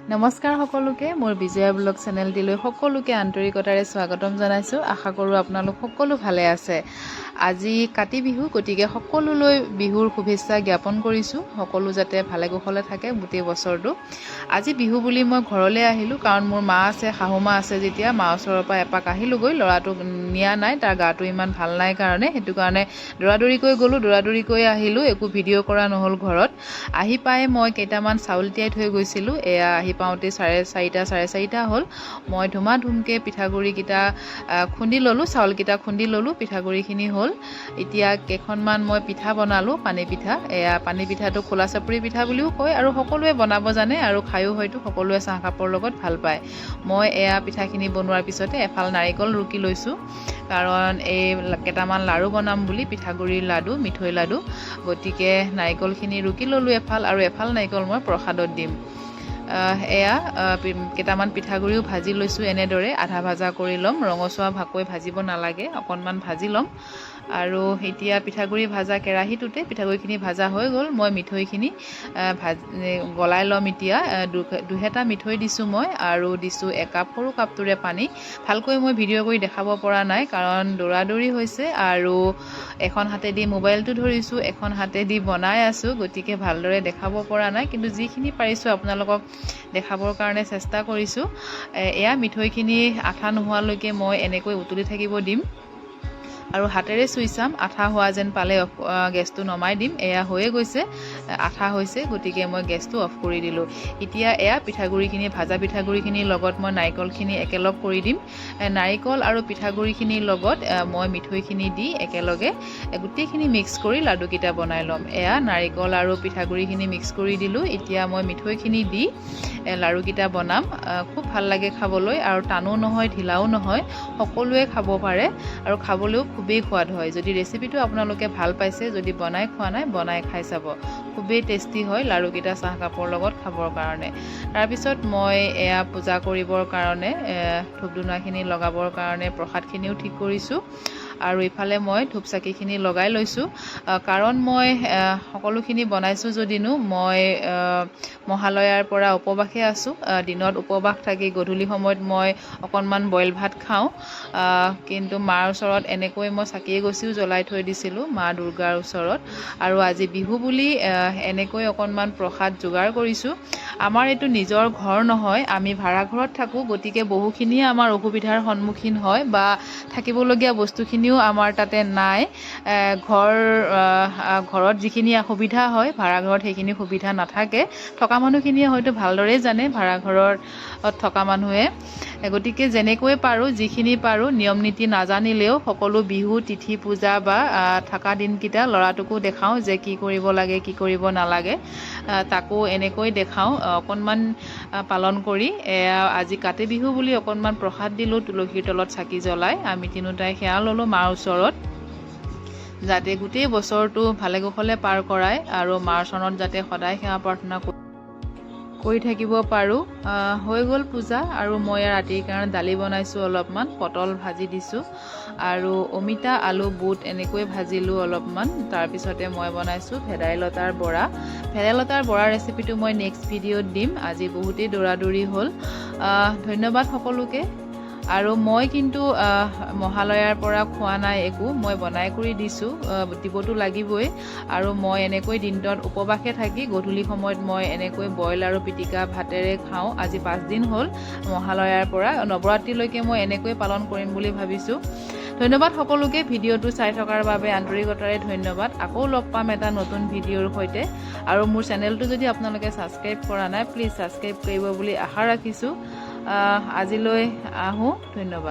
নমস্কাৰ সকলোকে মোৰ বিজয়া ব্লগ চেনেলটিলৈ সকলোকে আন্তৰিকতাৰে স্বাগতম জনাইছোঁ। আশা কৰোঁ আপোনালোক সকলো ভালে আছে। আজি কাতি বিহু, গতিকে সকলোলৈ বিহুৰ শুভেচ্ছা জ্ঞাপন কৰিছোঁ। সকলো যাতে ভালে কুশলে থাকে গোটেই বছৰটো। আজি বিহু বুলি মই ঘৰলৈ আহিলোঁ, কাৰণ মোৰ মা আছে, শাহু মা আছে যেতিয়া মা ওচৰৰ পৰা এপাক আহিলোঁগৈ। ল'ৰাটোক নিয়া নাই, তাৰ গাটো ইমান ভাল নাই কাৰণে, সেইটো কাৰণে দৌৰাদৌৰিকৈ গ'লোঁ, দৌৰাদৌৰিকৈ আহিলোঁ। একো ভিডিঅ' কৰা নহ'ল ঘৰত। আহি পাই মই কেইটামান চাউল তিয়াই থৈ গৈছিলোঁ, এয়া আহি পাওঁতে 4:30 হ'ল। মই ধুমাধুমকৈ পিঠাগুড়িকেইটা খুন্দি ল'লোঁ, চাউলকেইটা খুন্দি ল'লোঁ, পিঠাগুড়িখিনি হ'ল। এতিয়া কেইখনমান মই পিঠা বনালোঁ, পানী পিঠা। এয়া পানী পিঠাটো খোলা চাপৰি পিঠা বুলিও কয়, আৰু সকলোৱে বনাব জানে আৰু খায়ো হয়তো সকলোৱে চাহকাপৰ লগত ভাল পায়। মই এয়া পিঠাখিনি বনোৱাৰ পিছতে এফাল নাৰিকল ৰুকি লৈছোঁ, কাৰণ এই কেইটামান লাড়ু বনাম বুলি, পিঠাগুড়িৰ লাডু, মিঠৈ লাডু। গতিকে নাৰিকলখিনি ৰুকি ল'লোঁ এফাল, আৰু এফাল নাৰিকল মই প্ৰসাদত দিম। এয়া কেইটামান পিঠাগুড়িও ভাজি লৈছোঁ, এনেদৰে আধা ভাজা কৰি ল'ম। ৰঙচুৱা ভাকৈ ভাজিব নালাগে, অকণমান ভাজি ল'ম। আৰু এতিয়া পিঠাগুড়ি ভাজা কেৰাহীটোতে পিঠাগুড়িখিনি ভাজা হৈ গ'ল। মই মিঠৈখিনি গলাই ল'ম এতিয়া। দুহেটা মিঠৈ দিছোঁ মই, আৰু দিছোঁ একাপ, সৰু কাপটোৰে পানী। ভালকৈ মই ভিডিঅ' কৰি দেখাব পৰা নাই, কাৰণ দৌৰাদৌৰি হৈছে আৰু এখন হাতেদি মোবাইলটো ধৰিছোঁ, এখন হাতেদি বনাই আছোঁ, গতিকে ভালদৰে দেখাব পৰা নাই। কিন্তু যিখিনি পাৰিছোঁ আপোনালোকক দেখাবৰ কাৰণে চেষ্টা কৰিছোঁ। এয়া মিঠৈখিনি আঠা নোহোৱালৈকে মই এনেকৈ উতলি থাকিব দিম, আৰু হাতেৰে চুই চাম। আঠা হোৱা যেন পালে গেছটো নমাই দিম। এয়া হৈয়ে গৈছে, আঠা হৈছে, গতিকে মই গেছটো অফ কৰি দিলোঁ। এতিয়া এয়া পিঠাগুড়িখিনি, ভাজা পিঠাগুড়িখিনিৰ লগত মই নাৰিকলখিনি একেলগ কৰি দিম। নাৰিকল আৰু পিঠাগুড়িখিনিৰ লগত মই মিঠৈখিনি দি একেলগে গোটেইখিনি মিক্স কৰি লাডুকেইটা বনাই ল'ম। এয়া নাৰিকল আৰু পিঠাগুড়িখিনি মিক্স কৰি দিলোঁ। এতিয়া মই মিঠৈখিনি দি লাড়ুকেইটা বনাম। খুব ভাল লাগে খাবলৈ, আৰু টানো নহয়, ঢিলাও নহয়, সকলোৱে খাব পাৰে, আৰু খাবলৈও খুবেই সোৱাদ হয়। যদি ৰেচিপিটো আপোনালোকে ভাল পাইছে, যদি বনাই খোৱা নাই, বনাই খাই চাব। খুবেই টেষ্টি হয় লাড়ুকেইটা চাহকাপৰ লগত খাবৰ কাৰণে। তাৰপিছত মই এয়া পূজা কৰিবৰ কাৰণে, ধূপ ধূনাখিনি লগাবৰ কাৰণে প্ৰসাদখিনিও ঠিক কৰিছোঁ, আৰু ইফালে মই ধূপ চাকিখিনি লগাই লৈছোঁ। কাৰণ মই সকলোখিনি বনাইছোঁ যদিনো মই মহালয়াৰ পৰা উপবাসে আছোঁ। দিনত উপবাস থাকি গধূলি সময়ত মই অকণমান বইল ভাত খাওঁ, কিন্তু মাৰ ওচৰত এনেকৈ মই চাকি এগছিও জ্বলাই থৈ দিছিলোঁ, মা দুৰ্গাৰ ওচৰত। আৰু আজি বিহু বুলি এনেকৈ অকণমান প্ৰসাদ যোগাৰ কৰিছোঁ। আমাৰ এইটো নিজৰ ঘৰ নহয়, আমি ভাড়াঘৰত থাকোঁ, গতিকে বহুখিনিয়ে আমাৰ অসুবিধাৰ সন্মুখীন হয়, বা থাকিবলগীয়া বস্তুখিনিও আমাৰ তাতে নাই। ঘৰত যিখিনি সুবিধা হয়, ভাড়াঘৰত সেইখিনি সুবিধা নাথাকে। থকা মানুহখিনিয়ে হয়তো ভালদৰেই জানে, ভাড়াঘৰত থকা মানুহে। গতিকে যেনেকৈ পাৰোঁ, যিখিনি পাৰোঁ, নিয়ম নীতি নাজানিলেও সকলো বিহু তিথি পূজা বা থকা দিনকেইটা ল'ৰাটোকো দেখাওঁ যে কি কৰিব লাগে, কি কৰিব নালাগে, তাকো এনেকৈ দেখাওঁ অকণমান পালন কৰি। আজি কাতি বিহু বুলি অকণমান প্ৰসাদ দিলোঁ, তুলসীৰ তলত চাকি জ্বলাই। আমি তিনিওটাই সেৱা ল'লোঁ মাৰ ওচৰত, যাতে গোটেই বছৰটো ভালে কুশলে পাৰ কৰায়, আৰু মাৰ চৰণত যাতে সদায় সেৱা প্ৰাৰ্থনা কৰি থাকিব পাৰোঁ। হৈ গ'ল পূজা, আৰু মই ৰাতিৰ কাৰণে দালি বনাইছোঁ, অলপমান পটল ভাজি দিছোঁ, আৰু অমিতা, আলু, বুট এনেকৈ ভাজিলোঁ অলপমান। তাৰপিছতে মই বনাইছোঁ ভেদাইলতাৰ বৰা। ভেদাইলতাৰ বৰা ৰেচিপিটো মই নেক্সট ভিডিঅ'ত দিম। আজি বহুতেই দৌৰাদৌৰি হ'ল। ধন্যবাদ সকলোকে। আৰু মই কিন্তু মহালয়াৰ পৰা খোৱা নাই একো, মই বনাই কৰি দিছোঁ, দিবতো লাগিবই। আৰু মই এনেকৈ দিনটোত উপবাসে থাকি গধূলি সময়ত মই এনেকৈ বইল আৰু পিটিকা ভাতেৰে খাওঁ। আজি 5 দিন হ'ল মহালয়াৰ পৰা, নৱৰাত্ৰিলৈকে মই এনেকৈ পালন কৰিম বুলি ভাবিছোঁ। ধন্যবাদ সকলোকে ভিডিঅ'টো চাই থকাৰ বাবে, আন্তৰিকতাৰে ধন্যবাদ। আকৌ লগ পাম এটা নতুন ভিডিঅ'ৰ সৈতে। আৰু মোৰ চেনেলটো যদি আপোনালোকে ছাবস্ক্ৰাইব কৰা নাই, প্লিজ ছাবস্ক্ৰাইব কৰিব বুলি আশা ৰাখিছোঁ। আজিলৈ আহোঁ, ধন্যবাদ।